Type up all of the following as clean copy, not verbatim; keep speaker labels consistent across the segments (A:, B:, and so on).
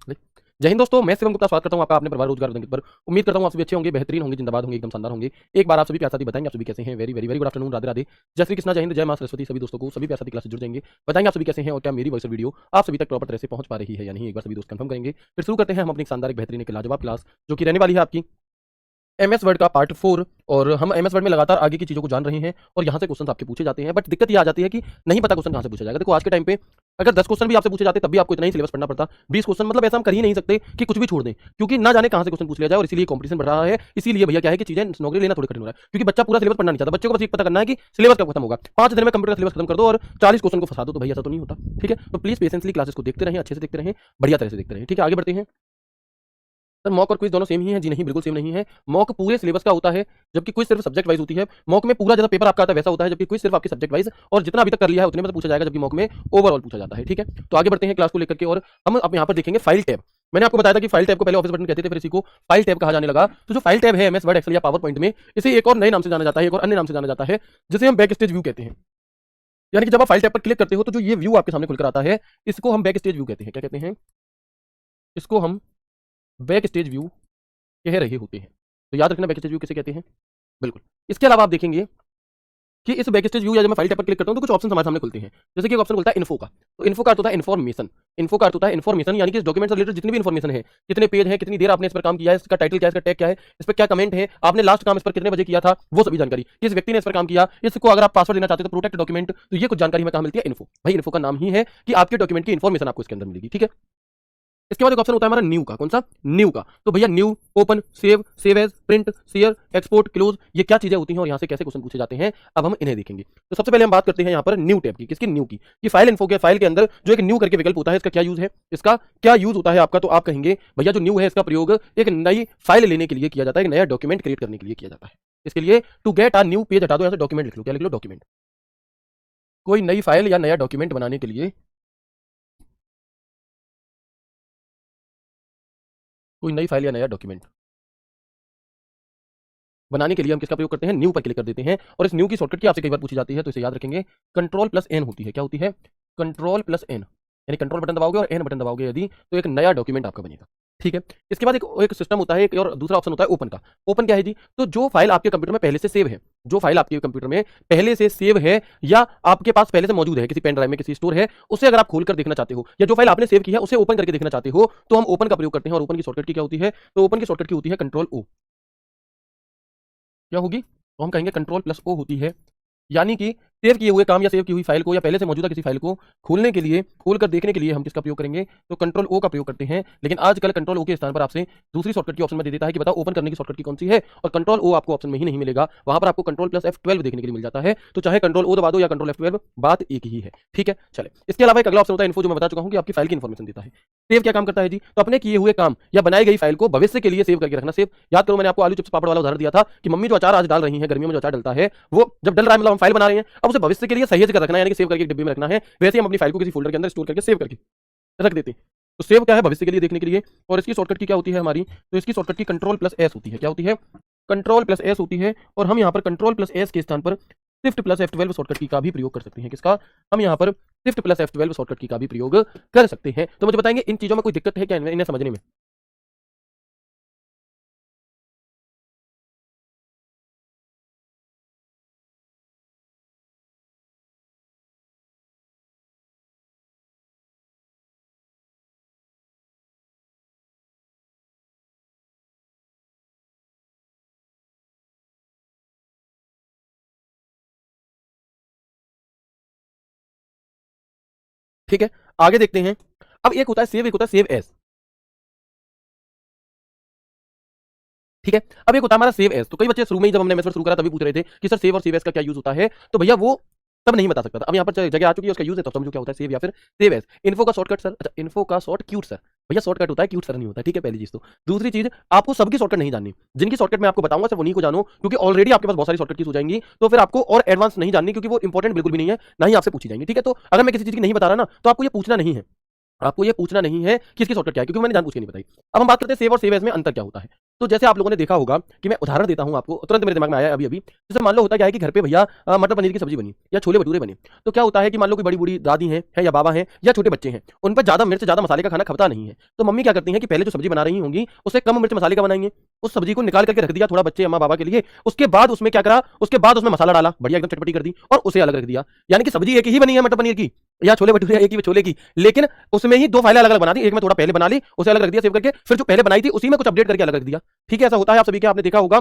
A: जय हिंद दोस्तों, मैं शिवम गुप्ता स्वागत करता हूं आपका अपने परिवार रोजगार उद्यम पर। उम्मीद करता हूं आप सभी अच्छे होंगे, बेहतरीन होंगे, जिंदाबाद होंगे, एकदम शानदार होंगे। एक बार आप सभी प्यार साथी बताएंगे आप सभी कैसे हैं। Very very very good afternoon, Radhe Radhe, जय श्री कृष्णा, जय हिंद, जय मां सरस्वती। सभी दोस्तों को सभी प्यार साथी क्लास से जुड़ जाएंगे, बताएंगे आप सभी कैसे हैं और क्या मेरी वॉइस वीडियो आप सभी तक प्रॉपर तरह से पहुंच पा रही है या नहीं। एक बार सभी दोस्त कंफर्म करेंगे, फिर शुरू करते हैं हम अपनी शानदार एक बेहतरीन एक लाजवाब क्लास, जो कि रहने वाली है आपकी एमएस वर्ड का पार्ट 4। और हम एमएस वर्ड में लगातार आगे की चीज़ों को जान रहे हैं और यहाँ से क्वेश्चन आपके पूछे जाते हैं। बट दिक्कत ये आ जाती है कि नहीं पता क्वेश्चन कहाँ से पूछा जाएगा। देखो आज के टाइम पे अगर 10 क्वेश्चन भी आपसे पूछे जाते तब भी आपको इतना ही सिलेबस पढ़ना पड़ता। 20 क्वेश्चन मतलब ऐसा हम कर ही नहीं सकते कि कुछ भी छोड़ दें, क्योंकि ना जाने कहाँ से क्वेश्चन पूछ लिया जाए। और इसीलिए कॉम्पिटिशन बढ़ रहा है। इसीलिए भैया क्या है कि चीजें नौकरी लेना थोड़ी कठिन हो रहा है, क्योंकि बच्चा पूरा सिलेबस पढ़ना नहीं चाहता। बच्चे को बस एक पता करना है कि सिलेबस कब खत्म होगा। 5 दिन में कंप्यूटर सिलेबस खत्म कर दो और 40 क्वेश्चन को फंसा दो, तो भैया ऐसा तो नहीं होता। ठीक है, तो प्लीज पेशेंसली क्लासेस को देखते रहें, अच्छे से देखते रहें, बढ़िया तरह से देखते रहें। ठीक है, आगे बढ़ते हैं। सर मॉक और क्विज दोनों सेम ही है? जी नहीं, बिल्कुल सेम नहीं है। मॉक पूरे सिलेबस का होता है, जबकि क्विज सिर्फ सब्जेक्ट वाइज होती है। मॉक में पूरा जैसा पेपर आपका आता है वैसा होता है, जबकि क्विज सिर्फ आपके सब्जेक्ट वाइज और जितना अभी तक कर लिया है उतने में से पूछा जाएगा, जबकि मॉक में ओवरऑल पूछा जाता है। ठीक है, तो आगे बढ़ते हैं क्लास को लेकर के। और हम अब यहाँ पर देखेंगे फाइल टैब। मैंने आपको बताया था कि फाइल टैब को पहले ऑफिस बटन कहते थे, फिर इसी को फाइल टैब कहा जाने लगा। तो जो फाइल टैब है एमएस वर्ड, एक्सेल या पावर पॉइंट में, इसे एक और नए नाम से जाना जाता है, एक और अन्य नाम से जाना जाता है, जिसे हम बैक स्टेज व्यू कहते हैं। यानी कि जब आप फाइल टैब पर क्लिक करते हो तो जो ये व्यू आपके सामने खुलकर आता है, इसको हम बैक स्टेज व्यू कहते हैं। क्या कहते हैं? इसको हम बैक स्टेज व्यू कह रहे होते हैं। तो याद रखना बैक स्टेज व्यू किसे कहते हैं। बिल्कुल। इसके अलावा आप देखेंगे कि इस बैक स्टेज व्यू या जब मैं फाइल टैब पर क्लिक करता हूं तो कुछ ऑप्शन हमारे सामने खुलते हैं। जैसे कि एक ऑप्शन खुलता है इन्फो का। तो इन्फो का अर्थ होता है इन्फॉर्मेशन। इन्फो का अर्थ होता है इन्फॉर्मेशन, यानी कि इस डॉक्यूमेंट से रिलेटेड जितनी भी इन्फॉर्मेशन है, कितने पेज हैं, कितनी देर आपने इस पर काम किया है, इसका टाइटल क्या है, इसका टैग क्या है, इस पर क्या कमेंट है, आपने लास्ट काम इस पर कितने बजे किया था, वो सभी जानकारी, किस व्यक्ति ने इस पर काम किया, इसको अगर आप पासवर्ड देना चाहते हो तो प्रोटेक्ट डॉक्यूमेंट, तो ये कुछ जानकारी हमें कहां मिलती है? इन्फो। भाई इन्फो का नाम ही है कि आपके डॉक्यूमेंट की इन्फॉर्मेशन आपको इसके अंदर मिलेगी। ठीक है, इसके बाद एक ऑप्शन होता है हमारा न्यू का। कौन सा? न्यू का। तो भैया new, open, save, save as, print, share, export, close, ये क्या चीजें होती हैं और यहाँ से कैसे क्वेश्चन पूछे जाते हैं, अब हम इन्हें देखेंगे। तो सबसे पहले हम बात करते हैं यहाँ पर न्यू टैब की। किसकी? न्यू की। कि फाइल इन्फो के फाइल के अंदर जो एक न्यू करके विकल्प होता है, इसका क्या यूज है, इसका क्या यूज होता है आपका? तो आप कहेंगे भैया जो न्यू है इसका प्रयोग एक नई फाइल लेने के लिए किया जाता है, एक नया डॉक्यूमेंट क्रिएट करने के लिए किया जाता है। इसके लिए to get a new page हटा दो, यहाँ से डॉक्यूमेंट लिख लो। क्या लिख लो? डॉक्यूमेंट। कोई नई फाइल या नया डॉक्यूमेंट बनाने के लिए, कोई नई फाइल या नया डॉक्यूमेंट बनाने के लिए हम किसका प्रयोग करते हैं? न्यू पर क्लिक कर देते हैं। और इस न्यू की शॉर्टकट की आपसे कई बार पूछी जाती है, तो इसे याद रखेंगे, कंट्रोल प्लस एन होती है। क्या होती है? कंट्रोल प्लस एन, यानी कंट्रोल बटन दबाओगे और एन बटन दबाओगे यदि, तो एक नया डॉक्यूमेंट आपका बनेगा। ठीक है, इसके बाद एक सिस्टम होता है, एक और दूसरा ऑप्शन होता है ओपन का। ओपन क्या है जी? तो जो फाइल आपके कंप्यूटर में पहले से सेव है, जो फाइल आपके कंप्यूटर में पहले से सेव है या आपके पास पहले से मौजूद है, किसी पेन ड्राइव में, किसी स्टोर है, उसे अगर आप खोलकर देखना चाहते हो, या जो फाइल आपने सेव की है उसे ओपन करके देखना चाहते हो, तो हम ओपन का प्रयोग करते हैं। और ओपन की शॉर्टकट की क्या होती है? तो ओपन की शॉर्टकट की होती है कंट्रोल ओ। क्या होगी? तो हम कहेंगे कंट्रोल प्लस ओ होती है, यानी कि सेव किए हुए काम या सेव की हुई फाइल को या पहले से मौजूदा किसी फाइल को खोलने के लिए, खोलकर देखने के लिए हम किसका प्रयोग करेंगे? तो कंट्रोल ओ का प्रयोग करते हैं। लेकिन आजकल कंट्रोल ओ के स्थान पर आपसे दूसरी शॉर्टकट की ऑप्शन में दे देता है कि बताओ ओपन करने की शॉर्टकट की कौन सी है, और कंट्रोल ओ आपको ऑप्शन में ही नहीं मिलेगा, वहां पर आपको कंट्रोल प्लस F12 देखने के लिए मिल जाता है। तो चाहे कंट्रोल ओ दबा दो या कंट्रोल F12, बात एक ही है। ठीक है, चले। इसके अलावा एक अगला ऑप्शन होता है इन्फो, जो मैं बता चुका हूं कि आपकी फाइल की इन्फॉर्मेशन देता है। सेव क्या काम करता है जी? तो अपने किए हुए काम या बनाई गई फाइल को भविष्य के लिए सेव करके रखना। सेव याद करो, मैंने आपको आलू चिप्स पापड़ वाला उदाहरण दिया था कि मम्मी जो अचार आज डाल रही है, गर्मियों में जो अचार डलता है, वो जब डल रहा है मतलब हम फाइल बना रहे हैं, अब उसे भविष्य के लिए सहेज कर रखना है, यानी कि सेव करके एक डिब्बे में रखना है। वैसे हम अपनी फाइल को किसी फोल्डर के अंदर स्टोर करके सेव करके रख देते हैं। तो सेव क्या है? भविष्य के लिए देखने के लिए। और इसकी शॉर्टकट की क्या होती है हमारी? तो इसकी शॉर्टकट की कंट्रोल प्लस एस होती है। क्या होती है? कंट्रोल प्लस एस होती है। और हम यहाँ पर कंट्रोल प्लस एस के स्थान पर शिफ्ट प्लस F12 शॉर्टकट की का भी प्रयोग कर सकते हैं। किसका? हम यहाँ पर शिफ्ट प्लस F12 शॉर्टकट की का भी प्रयोग कर सकते हैं। तो मुझे बताएंगे इन चीजों में कोई दिक्कत है क्या इन्हें समझने में? ठीक है, आगे देखते हैं। अब एक होता है सेव, एक होता है सेव एज। ठीक है, अब एक होता है हमारा सेव एज। तो कई बच्चे शुरू में ही, जब हमने मेथड शुरू करा तभी पूछ रहे थे कि सर सेव और सेव एज का क्या यूज होता है, तो भैया वो तब नहीं बता सकता था। अब यहाँ पर जगह आ चुकी है, उसका यूज है, तो समझो क्या होता है सेव या फिर सेव एज। इन्फो का शॉर्टकट सर, अच्छा इन्फो का शॉर्ट क्यूट सर, भैया शॉर्टकट होता है, क्यूट सर नहीं होता। ठीक है, पहली चीज। तो दूसरी चीज, आपको सबकी शॉर्टकट नहीं जाननी, जिनकी शॉर्टकट मैं आपको बताऊंगा सिर्फ उन्हीं को जानो, क्योंकि ऑलरेडी आपके पास बहुत सारी शॉर्टकट कीज हो जाएंगी, तो फिर आपको और एडवांस नहीं जाननी, क्योंकि वो इंपॉर्टेंट बिल्कुल भी नहीं है, ना ही आपसे पूछी जाएंगी। ठीक है, तो अगर मैं किसी चीज की नहीं बता रहा ना, तो आपको ये पूछना नहीं है, आपको ये पूछना नहीं है कि इसकी शॉर्टकट क्या है, क्योंकि मैंने जानबूझ के नहीं बताई। अब हम बात करते हैं सेव और सेव एज में अंतर क्या होता है। तो जैसे आप लोगों ने देखा होगा कि मैं उदाहरण देता हूँ आपको, तुरंत मेरे दिमाग में आया अभी अभी। जैसे मान लो होता क्या है कि घर पे भैया मटर पनीर की सब्जी बनी या छोले भटूरे बने, तो क्या होता है कि मान लो कोई बड़ी बूढ़ी दादी है या बाबा हैं या छोटे बच्चे हैं, उन पर ज्यादा मिर्च ज्यादा मसाले का खाना खपता नहीं है। तो मम्मी क्या करती है कि पहले जो सब्जी बना रही होंगी उसे कम मिर्च मसाले का बनाएंगे, उस सब्जी को निकाल करके रख दिया थोड़ा बच्चे अम्मा बाबा के लिए, उसके बाद उसमें क्या करा, उसके बाद उसमें मसाला डाला, बढ़िया एकदम चटपटी कर दी और उसे अलग रख दिया। यानी कि सब्जी एक ही बनी है मटर पनीर की या छोले भटूरे एक ही छोले की, लेकिन उसमें ही दो फाइलें अलग अलग बना दी, एक में थोड़ा पहले बना ली उसे अलग रख दिया सेव करके, फिर जो पहले बनाई थी उसी में कुछ अपडेट करके अलग रख दिया। ठीक है, ऐसा होता है आप सभी के, आपने देखा होगा।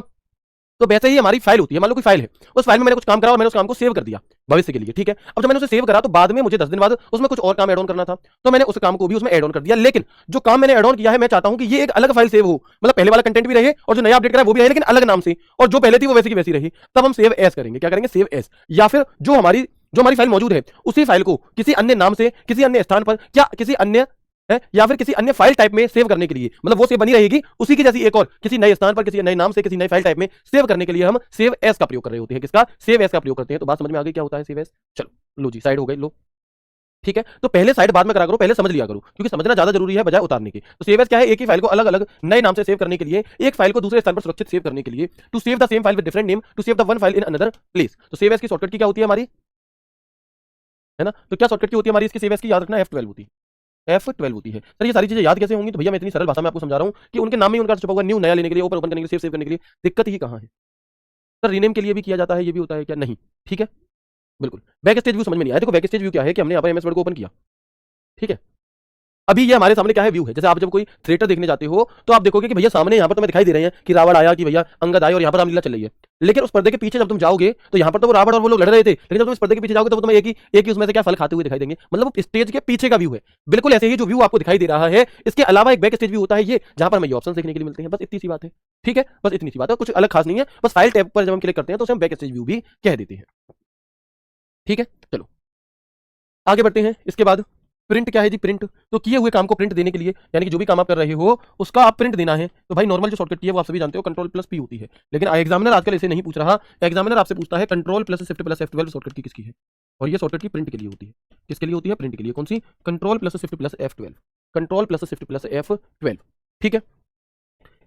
A: तो वैसे ही हमारी फाइल होती है, मान लो कोई फाइल है, उस फाइल में मैंने कुछ काम करा और मैंने उस काम को सेव कर दिया भविष्य के लिए। ठीक है, अब जब मैंने उसे सेव करा तो बाद में मुझे 10 दिन बाद उसमें कुछ और काम ऐड ऑन करना था, तो मैंने उस काम को भी उसमें ऐड ऑन कर दिया। लेकिन जो काम मैंने ऐड ऑन किया है मैं चाहता हूं कि ये एक अलग फाइल सेव हो, मतलब पहले वाला कंटेंट भी रहे और जो नया अपडेट करा है वो भी रहे, लेकिन अलग नाम से, और जो पहले थी वो वैसी की वैसी रही। तब हम सेव एस करेंगे, क्या करेंगे, सेव एस। या फिर जो हमारी फाइल मौजूद है उसी फाइल को किसी अन्य नाम से किसी अन्य स्थान पर क्या किसी अन्य है या फिर किसी अन्य फाइल टाइप में सेव करने के लिए, मतलब वो सेव बनी रहेगी उसी की जैसी एक और किसी नए स्थान पर किसी नए नाम से किसी नए फाइल टाइप में सेव करने के लिए हम सेव एस का प्रयोग कर रहे होते हैं। किसका, सेव एस का प्रयोग करते हैं। तो बात समझ में आ गई क्या होता है सेव एस। चलो लो जी, साइड हो गई, लो। ठीक है, तो पहले साइड बाद में करा करो, पहले समझ लिया करो, क्योंकि समझना ज्यादा जरूरी है बजाय उतारने के। तो सेव एस क्या है, एक ही फाइल को अलग अलग नए नाम से सेव करने के लिए, एक फाइल को दूसरे स्थान पर सुरक्षित सेव करने के लिए, to save the same file with different name to save the one file in another place. तो सेव एस की शॉर्टकट की क्या होती है हमारी, है ना, तो क्या शॉर्टकट की होती है हमारी इसकी सेव एस की, याद रखना F12 होती है, F12 होती है। सर ये सारी चीजें याद कैसे होंगी, तो भैया मैं इतनी सरल भाषा में आपको समझा रहा हूँ कि उनके नाम में ही उनका छुपा हुआ न्यू नया लेने के लिए, ओपन ओपन करने के लिए, सेव करने के लिए दिक्कत ही कहाँ है। सर रीनेम के लिए भी किया जाता है, ये भी होता है क्या, नहीं। ठीक है, बिल्कुल। बैक स्टेज व्यू समझ में नहीं आया, देखो बैक स्टेज व्यू क्या है कि हमने यहाँ पर MS वर्ड को ओपन किया। ठीक है, अभी ये हमारे सामने क्या है, व्यू है। जैसे आप जब कोई थिएटर देखने जाते हो तो आप देखोगे कि भैया सामने यहाँ पर तुम्हें दिखाई दे रहे हैं कि रावण आया, कि भैया अंगद आए और यहाँ पर रामलीला चल रही है। लेकिन उस पर्दे के पीछे जब तुम जाओगे तो यहाँ पर तो वो रावण और वो लोग लड़ रहे थे, लेकिन जब तुम इस पर्दे के पीछे जाओगे तो वो तुम्हें एक ही उसमें से क्या फल खाते हुए दिखाई देंगे, मतलब वो स्टेज के पीछे का व्यू है। बिल्कुल ऐसे ही जो व्यू आपको दिखाई दे रहा है, इसके अलावा एक बैक स्टेज व्यू होता है ये, जहां पर हमें ये ऑप्शन देखने के लिए मिलते हैं। बस इतनी सी बात है। ठीक है, बस इतनी सी बात है, कुछ अलग खास नहीं है। बस फाइल टैब पर जब हम क्लिक करते हैं तो उसे हम बैक स्टेज व्यू भी कह देते हैं। ठीक है, चलो आगे बढ़ते हैं। इसके बाद प्रिंट क्या है जी, प्रिंट। तो किए हुए काम को प्रिंट देने के लिए, यानी कि जो भी काम आप कर रहे हो उसका आप प्रिंट देना है, तो भाई नॉर्मल जो शॉर्टकट की है वो आप सभी जानते हो, कंट्रोल+P होती है। लेकिन एग्जामिनर आजकल इसे नहीं पूछ रहा, एग्जामिनर आपसे पूछता है कंट्रोल+Shift+F12 शॉर्टकट की किसकी है, और ये शॉर्टकट की प्रिंट के लिए होती है। किसके लिए होती है, प्रिंट के लिए। कौन सी, कंट्रोल+Shift+F12, कंट्रोल+Shift+F12। ठीक है,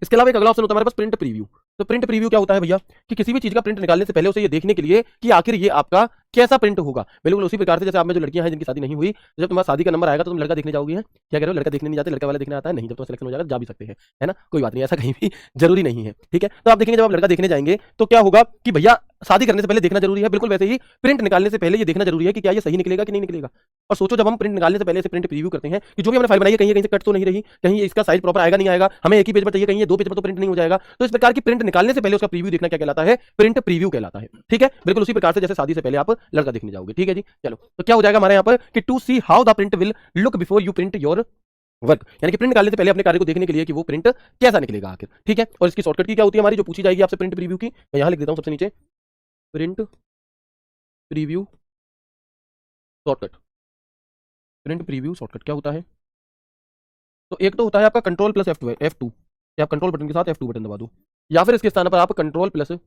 A: इसके अलावा एक अगला ऑप्शन होता है हमारे पास, प्रिंट प्रीव्यू। तो प्रिंट प्रीव्यू क्या होता है भैया, कि किसी भी चीज का प्रिंट निकालने से पहले उसे ये देखने के लिए कि आखिर ये आपका कैसा प्रिंट होगा। बिल्कुल उसी प्रकार से जैसे आप में जो लड़कियां हैं जिनकी शादी नहीं हुई, जब तुम्हारा शादी का नंबर आएगा तो तुम लड़का देखने जाओगे, हैं क्या कह रहे हो, लड़का देखने नहीं जाते, लड़का वाला देखने आता है, नहीं, जब तुम्हारा सिलेक्शन हो जाएगा तो जा भी सकते हैं, है ना, कोई बात नहीं, ऐसा कहीं भी जरूरी नहीं है। ठीक है, तो आप देखेंगे जब आप लड़का देखने जाएंगे तो क्या होगा कि भैया शादी करने से पहले देखना जरूरी है, बिल्कुल वैसे ही प्रिंट निकालने से पहले ये देखना जरूरी है कि क्या ये सही निकलेगा कि नहीं निकलेगा। और सोचो जब हम प्रिंट निकालने से पहले से प्रिंट प्रीव्यू करते हैं कि जो भी हमने फाइल बनाई है कहीं से कट तो नहीं रही, कहीं इसका साइज प्रॉपर आएगा नहीं आएगा, हमें एक ही पेज पर चाहिए, कहीं ये दो पेज पर तो प्रिंट नहीं हो जाएगा। तो इस प्रकार की प्रिंट निकालने से पहले उसका प्रीव्यू देखना क्या कहलाता है, प्रिंट प्रीव्यू कहलाता है। ठीक है, बिल्कुल उसी प्रकार से जैसे शादी से पहले आप लड़का देखने जाओगे। ठीक है जी, चलो तो क्या हो जाएगा हमारे यहाँ पर कि to see how the print will look before you print your work, यानी कि प्रिंट निकालने से पहले अपने कार्य को देखने के लिए कि वो प्रिंट कैसा निकलेगा आखिर। ठीक है, और इसकी शॉर्टकट की क्या होती है हमारी, जो पूछी जाएगी आपसे प्रिंट प्रीव्यू की, मैं यहाँ लिख देता हूँ सबसे नीचे, print preview shortcut. Print preview shortcut क्या होता है, तो एक तो होता है आपका कंट्रोल+F2, या आप कंट्रोल बटन के साथ F2 बटन दबा दो, या फिर इसके स्थान पर आप कंट्रोल+Alt+I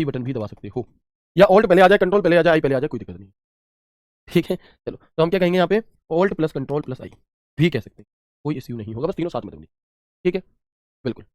A: बटन भी दबा सकते हो, या ऑल्ट पहले आ जाए, कंट्रोल पहले आ जाए, आई पहले आ जाए, कोई दिक्कत नहीं। ठीक है, चलो तो हम क्या कहेंगे यहाँ पे, Alt+Control+I भी कह सकते हैं, कोई इश्यू नहीं होगा, बस तीनों साथ में दबनी। ठीक है, बिल्कुल,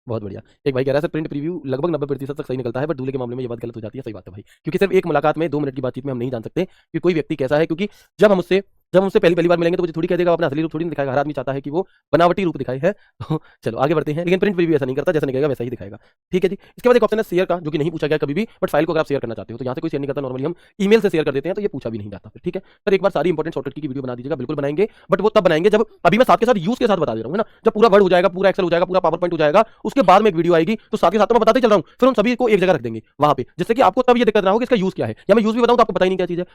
A: बहुत बढ़िया। एक भाई कह रहा है सर प्रिंट प्रीव्यू लगभग 90% तक सही निकलता है, बट दूल्हे के मामले में ये बात गलत हो जाती है। सही बात है भाई, क्योंकि सिर्फ एक मुलाकात में 2 मिनट की बातचीत में हम नहीं जान सकते कि कोई व्यक्ति कैसा है, क्योंकि जब हम उससे पहली पहली बार मिलेंगे तो मुझे थोड़ी कह देगा, अपना असली रूप थोड़ी नहीं दिखाएगा। हर आदमी चाहता है कि वो बनावटी रूप दिखाए है। तो चलो आगे बढ़ते हैं, लेकिन प्रिंट प्रीव्यू ऐसा नहीं करता, जैसा निकलेगा वैसा ही दिखाएगा। ठीक है जी, इसके बाद एक ऑप्शन है शेयर का, जो कि नहीं पूछा गया कभी भी, बट फाइल को अगर आप शेयर करना चाहते हो तो यहाँ से कोई शेयर नहीं करता, नॉर्मली हम ईमेल से शेयर कर देते हैं, तो ये पूछा भी नहीं जाता फिर। ठीक है सर, एक बार सारी इंपॉर्टेंट शॉर्टकट की वीडियो बना दीजिएगा, बिल्कुल बनाएंगे, बट वो तब बनाएंगे जब, अभी मैं साथ के साथ यूज के साथ बता दे रहा हूँ, है ना, जब पूरा वर्ड हो जाएगा, पूरा एक्सेल हो जाएगा, पूरा पावर पॉइंट हो जाएगा, उसके बाद में एक वीडियो आएगी, तो साथ के साथ तो मैं बताते चल रहा हूँ, फिर उन सभी को एक जगह रख देंगे वहां पे, जिससे कि आपको तब ये दिक्कत ना हो कि इसका यूज क्या है, या मैं यूज भी बताऊं तो आपको पता ही नहीं क्या चीज है।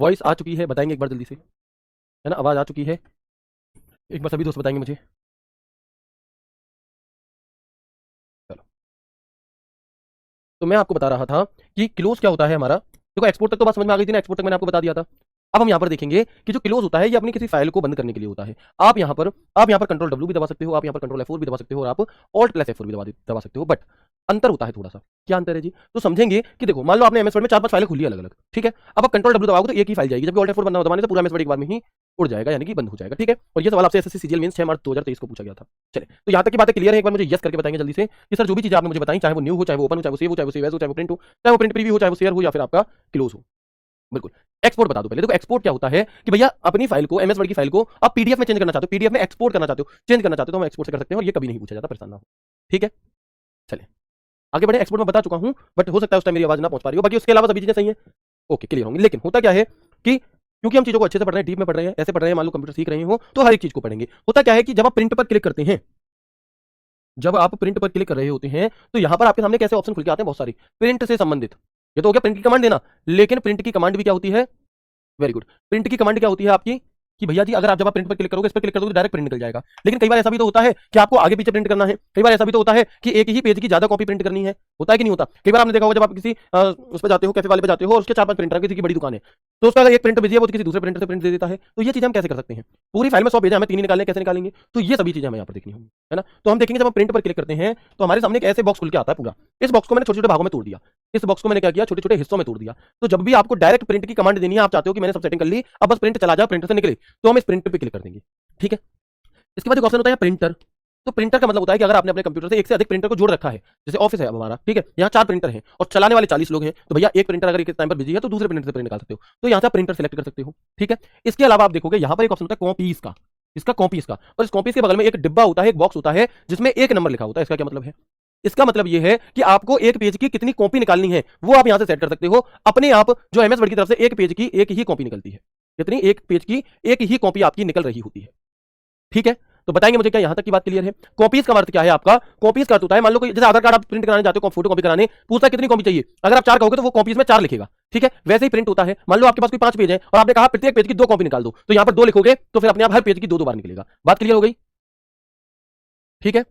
A: वॉइस आ चुकी है, बताएंगे एक बार जल्दी से, है ना, आवाज आ चुकी है, एक बार सभी दोस्त बताएंगे मुझे। चलो, तो मैं आपको बता रहा था कि क्लोज क्या होता है हमारा। देखो एक्सपोर्ट तक तो बात समझ में आ गई थी ना, एक्सपोर्ट तक मैंने आपको बता दिया था। अब हम यहाँ पर देखेंगे कि जो क्लोज होता है ये अपनी किसी फाइल को बंद करने के लिए होता है। आप यहाँ पर कंट्रोल डब्ल्यू भी दबा सकते हो, आप यहाँ पर कंट्रोल F4 भी दबा सकते हो, और आप ऑल्ट प्लस F4 भी दबा सकते हो, बट अंतर होता है थोड़ा सा। क्या अंतर है जी? तो समझेंगे कि देखो मान लो आपने एमएस वर्ड में 4-5 फाइलें खुली अलग अलग, ठीक है। अब आप कंट्रोल डब्ल्यू दबाओगे तो एक ही फाइल जाएगी, जबकि ऑल्ट F4 दबाने से पूरा एमएस वर्ड एक बार में ही उड़ जाएगा, यानी कि बंद हो जाएगा, ठीक है। और ये सवाल आपसे एसएससी सीजीएल मेंस 6 मार्च 2023 को पूछा गया था। चलिए, तो यहाँ तक की बातें क्लियर है, एक बार मुझे यस करके बताएंगे जल्दी से कि सर जो भी चीजें आपने मुझे बताई, चाहे वो न्यू हो, चाहे वो ओपन हो, चाहे वो सेव हो, चाहे वो सेव एज हो, चाहे वो प्रिंट हो, चाहे वो प्रिंट प्रीव्यू हो, चाहे वो शेयर हो, या फिर आपका क्लोज हो। बिल्कुल। एक्सपोर्ट बता दो पहले। देखो एक्सपोर्ट क्या होता है कि भैया अपनी फाइल को, एमएस वर्ड की फाइल को आप पीडीएफ में चेंज करना चाहते हो, पीडीएफ में एक्सपोर्ट करना चाहते हो, चेंज करना चाहते हो, तो हम एक्सपोर्ट से कर सकते हैं, और ये कभी नहीं पूछा जाता, परेशान ना हो, ठीक है। चलिए आगे बढ़े। एक्सपोर्ट में बता चुका हूं, बट हो सकता है उस टाइम मेरी आवाज ना पहुंच पा रही हो, बाकी उसके अलावा सभी चीजें सही है, ओके, क्लियर होंगी। लेकिन होता क्या है कि क्योंकि हम चीजों को अच्छे से पढ़ रहे हैं, डीप में पढ़ रहे हैं, ऐसे पढ़ रहे हैं, मान लो कंप्यूटर सीख रहे हो तो हर एक चीज को पढ़ेंगे। होता क्या है कि जब आप प्रिंट पर क्लिक करते हैं, जब आप प्रिंट पर क्लिक कर रहे होते हैं, तो यहां पर आपके सामने कैसे ऑप्शन खुल के आते हैं, बहुत सारी प्रिंट से संबंधित। ये तो हो गया प्रिंट की कमांड देना, लेकिन प्रिंट की कमांड भी क्या होती है, वेरी गुड, प्रिंट की कमांड क्या होती है आपकी कि भैया जी अगर आप जब आप प्रिंट पर क्लिक करोगे, इस पर क्लिक करोगे तो डायरेक्ट प्रिंट निकल जाएगा। लेकिन कई बार ऐसा भी तो होता है कि आपको आगे पीछे प्रिंट करना है, कई बार ऐसा भी तो होता है कि एक ही पेज की ज्यादा कॉपी प्रिंट करनी है, होता है कि नहीं होता। कई बार आपने देखा होगा जब आप किसी उस पर जाते हो, कैफे वाले पे जाते हो, और उसके 4-5 प्रिंटर किसी की बड़ी दुकान है, तो उसका अगर एक प्रिंटर बिजी है वो तो किसी दूसरे प्रिंटर से प्रिंट दे देता है। तो ये चीज हम कैसे कर सकते हैं, पूरी फाइल में 100 पेज है, हमें 3 ही निकालने, कैसे निकालेंगे, तो ये सभी चीजें हमें यहाँ पर देखनी होंगी, है ना। तो हम देखेंगे जब हम प्रिंट पर क्लिक करते हैं तो हमारे सामने एक ऐसे बॉक्स खुल के आता है पूरा। इस बॉक्स को मैंने छोटे छोटे भागों में तोड़ दिया, इस बॉक्स को मैंने क्या किया, छोटे छोटे हिस्सों में तोड़ दिया। तो जब भी आपको डायरेक्ट प्रिंट की कमांड देनी है, आप चाहते हो कि मैंने सब सेटिंग कर ली, अब बस प्रिंट चला जाए, प्रिंटर से निकले, तो हम इस प्रिंट पे क्लिक कर देंगे, ठीक है। इसके बाद एक ऑप्शन होता है प्रिंटर। तो प्रिंटर का मतलब होता है कि अगर आपने अपने कंप्यूटर से एक से अधिक प्रिंटर को जोड़ रखा है, जैसे ऑफिस है अब हमारा, ठीक है, यहाँ 4 प्रिंटर हैं और चलाने वाले 40 लोग हैं, तो भैया एक प्रिंटर अगर एक टाइम पर बिजी है तो दूसरे प्रिंटर से प्रिंट निकाल सकते हो, तो यहाँ से आप प्रिंटर सेलेक्ट कर सकते हो, ठीक है। इसके अलावा आप देखोगे यहाँ पर एक ऑप्शन होता है कॉपीज का, इसका कॉपीज का, और इस कॉपीज के बगल में एक डिब्बा होता है, एक बॉक्स होता है जिसमें एक नंबर लिखा होता है। इसका क्या मतलब है, इसका मतलब यह है कि आपको एक पेज की कितनी कॉपी निकालनी है वो आप यहां से सेट कर सकते हो अपने आप। जो एमएस वर्ड की तरफ से एक पेज की एक ही कॉपी निकलती है, कितनी, एक पेज की एक ही कॉपी आपकी निकल रही होती है, ठीक है। तो बताएंगे मुझे क्या यहां तक की बात क्लियर है। कॉपीज का अर्थ क्या है आपका, कॉपीज का अर्थ होता है, मान लो जैसे आधार कार्ड आप प्रिंट कराने जाते हो, फोटो कॉपी कराने, पूछता है कितनी कॉपी चाहिए, अगर आप 4 कहोगे तो वो कॉपीज में 4 लिखेगा, ठीक है। वैसे ही प्रिंट होता है, मान लो आपके पास कोई 5 पेज है और आपने कहा प्रत्येक पेज की 2 कॉपी निकाल दो, तो यहां पर 2 लिखोगे तो फिर अपने आप हर पेज की 2 बार निकलेगा। बात क्लियर हो गई, ठीक है।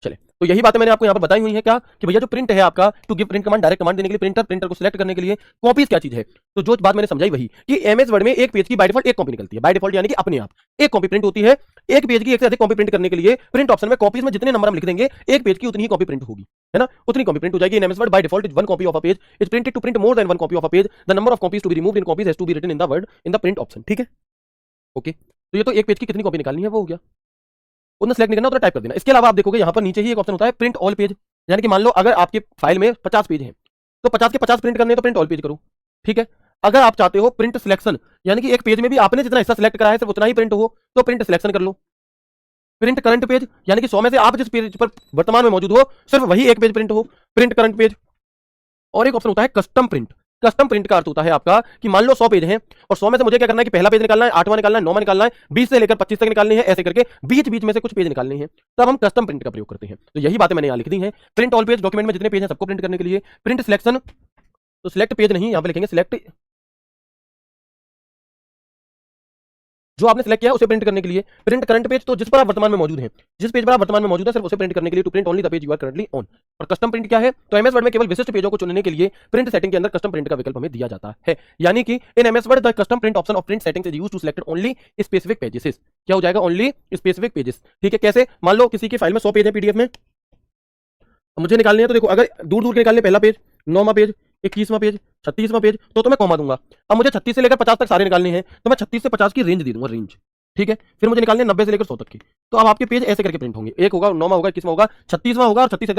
A: चले, तो यही बातें मैंने आपको यहाँ पर बताई हुई है क्या कि भैया जो प्रिंट है आपका, to give print command, direct command देने के लिए प्रिंटर को सिलेक्ट करने के लिए, कॉपीज क्या चीज है। तो जो बात मैंने समझाई वही कि एमएस वर्ड में एक पेज की बाय डिफॉल्ट एक कॉपी निकलती है, बाय डिफॉल्ट यानी कि अपने आप एक कॉपी प्रिंट होती है। एक पेज की एक से अधिक कॉपी प्रिंट करने के लिए प्रिंट ऑप्शन में कॉपीज में जितने नंबर हम लिख देंगे, एक पेज की उतनी ही कॉपी प्रिंट होगी, है ना, उतनी कॉपी प्रिंट हो जाएगी। In MS Word by default is 1 copy of a page is printed to print more than 1 copy of a page, the number of copies to be removed in copies has to be written in the word in the print option, ठीक है, okay. तो ये तो एक page की कितनी copy निकालनी है वो हो गया, उतना सेलेक्ट नहीं करना, उतना टाइप कर देना। इसके अलावा आप देखोगे यहाँ पर नीचे ही एक ऑप्शन होता है प्रिंट ऑल पेज, यानी कि मान लो अगर आपके फाइल में 50 पेज हैं तो 50 के 50 प्रिंट करने तो प्रिंट ऑल पेज करो, ठीक है। अगर आप चाहते हो प्रिंट सिलेक्शन, यानी कि एक पेज में भी आपने जितना हिस्सा सिलेक्ट करा है सिर्फ उतना ही प्रिंट हो, तो प्रिंट सिलेक्शन कर लो। प्रिंट करंट पेज, यानी कि 100 में से आप जिस पेज पर वर्तमान में मौजूद हो सिर्फ वही एक पेज प्रिंट हो, प्रिंट करंट पेज। और एक ऑप्शन होता है कस्टम प्रिंट। कस्टम प्रिंट का अर्थ होता है आपका कि मान लो 100 पेज हैं और 100 में से मुझे क्या करना है कि पहला पेज निकालना है, 8वां निकालना है, 9वां निकालना है, 20 से लेकर 25 तक निकालने हैं, ऐसे करके बीच बीच में से कुछ पेज निकालने हैं, तब हम कस्टम प्रिंट का प्रयोग करते हैं। तो यही बातें मैंने यहां लिख दी हैं। प्रिंट ऑल पेज, डॉक्यूमेंट में जितने पेज हैं सबको प्रिंट करने के लिए। प्रिंट सिलेक्शन, तो सिलेक्ट पेज नहीं, यहां पे लिखेंगे सिलेक्ट, जो आपने सेलेक्ट किया है उसे प्रिंट करने के लिए। प्रिंट करंट पेज, तो जिस पर आप वर्तमान में मौजूद हैं, जिस पेज पर आप वर्तमान में मौजूद है सिर्फ उसे प्रिंट करने के लिए, to print only the page you are currently on. और कस्टम प्रिंट क्या है, तो एमएस वर्ड में केवल विशिष्ट पेजों को चुनने के लिए प्रिंट सेटिंग के अंदर कस्टम प्रिंट का विकल्प हमें दिया जाता है, यानी कि in MS Word the custom print option of print settings is used to select only specific pages. क्या हो जाएगा, ओनली स्पेसिफिक पेजेस, ठीक है। कैसे, मान लो किसी की फाइल में 100 पेज है पीडीएफ में, मुझे निकालने हैं, तो देखो अगर दूर दूर के निकालने, पहला पेज, 9वां पेज, 21वां पेज, 36वां पेज, तो मैं कॉमा दूंगा। अब मुझे 36 से लेकर 50 तक सारे निकालने हैं, तो मैं 36 से 50 की रेंज दे दूंगा, रेंज, ठीक है। फिर मुझे निकालने 90 से लेकर 100 तक की, तो अब आपके पेज ऐसे करके प्रिंट होंगे, एक होगा, 9वां होगा, 21वां होगा, 36वां होगा, और 36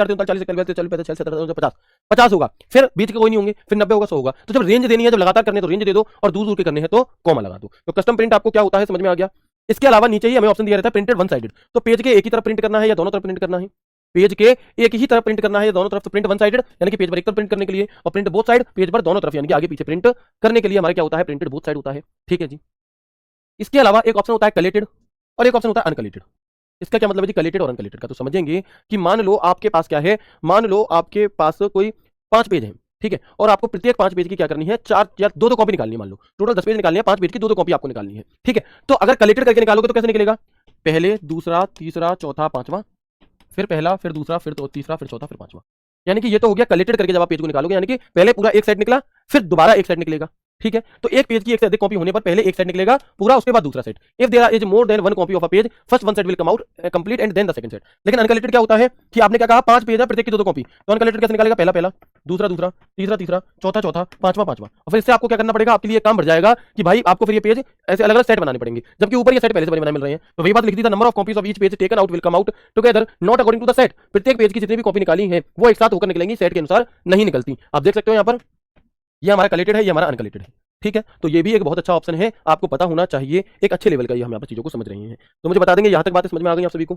A: 50 होगा, फिर बीच के कोई नहीं होंगे, फिर 90 होगा, 100 होगा। तो जब रेंज देनी है, जब लगातार करने तो रेंज दे दो, और दूर दूर के करने हैं तो कॉमा लगा दो। तो कस्टम प्रिंट आपको क्या होता है समझ में आ गया। इसके अलावा नीचे ही हमें ऑप्शन दिया रहता है प्रिंटेड वन साइडेड, तो पेज के एक ही तरफ प्रिंट करना है या दोनों तरफ प्रिंट करना है, पेज के एक ही तरफ प्रिंट करना है या दोनों तरफ, तो प्रिंट वन साइडेड यानी कि पेज पर एक तरफ प्रिंट करने के लिए, और प्रिंट बोथ साइड पेज पर दोनों तरफ यानी कि आगे पीछे प्रिंट करने के लिए हमारा क्या होता है, प्रिंटेड बोथ साइड होता है, ठीक है जी। इसके अलावा एक ऑप्शन होता है कलेटेड और एक ऑप्शन होता है अनकलेटेड। इसका क्या मतलब है जी, कलेटेड और अनकलेटेड का, तो समझेंगे कि मान लो आपके पास क्या है, मान लो आपके पास कोई 5 पेज हैं, ठीक है, और आपको प्रत्येक 5 पेज की क्या करनी है, 4 या 2 कॉपी निकालनी है। मान लो टोटल 10 पेज निकालनी है, 5 पेज की 2 कॉपी आपको निकालनी है। ठीक है, तो अगर कलेक्टेड करके निकालोगे तो कैसे निकलेगा, पहले दूसरा तीसरा चौथा पांचवा, फिर पहला फिर दूसरा फिर तीसरा फिर चौथा फिर पांचवा। यानी कि ये तो हो गया कलेक्टेड करके जब आप पेज को निकालोगे, यानी कि पहले पूरा एक सेट निकला, फिर दोबारा एक सेट निकलेगा। ठीक है, तो एक पेज की एक से अधिक कॉपी होने पर पहले एक सेट निकलेगा पूरा, उसके बाद दूसरा set. If there is more than one copy of a page, first one set will come out complete and then the second set. लेकिन अनकलेक्टेड क्या होता है कि आपने क्या कहा, 5 पेज है, प्रत्येक की 2 कॉपी, तो अनकलेक्टेड कैसे निकालेगा, पहला पहला दूसरा दूसरा तीसरा तीसरा चौथा चौथा पांचवा पांचवा। और फिर इससे आपको क्या करना पड़ेगा, आपके लिए काम बढ़ जाएगा कि भाई आपको फिर ये पेज ऐसे अलग अलग सेट बनाने पड़ेंगे, जबकि ऊपर ये सेट पहले से बने मिल रहे हैं। तो वही बात लिख दी, the number of copies of each page taken out will come out together not according to the set. प्रत्येक पेज की जितनी भी कॉपी निकाली है वो एक साथ होकर निकलेंगी, सेट के अनुसार नहीं निकलती। आप देख सकते हो यहाँ पर, ये हमारा कलेक्टेड है, ये हमारा अनकलेक्टेड है। ठीक है, तो ये भी एक बहुत अच्छा ऑप्शन है, आपको पता होना चाहिए, एक अच्छे लेवल का ये हम यहाँ पर चीजों को समझ रहे हैं। तो मुझे बता देंगे यहाँ तक बातें समझ में आ गई आप सभी को।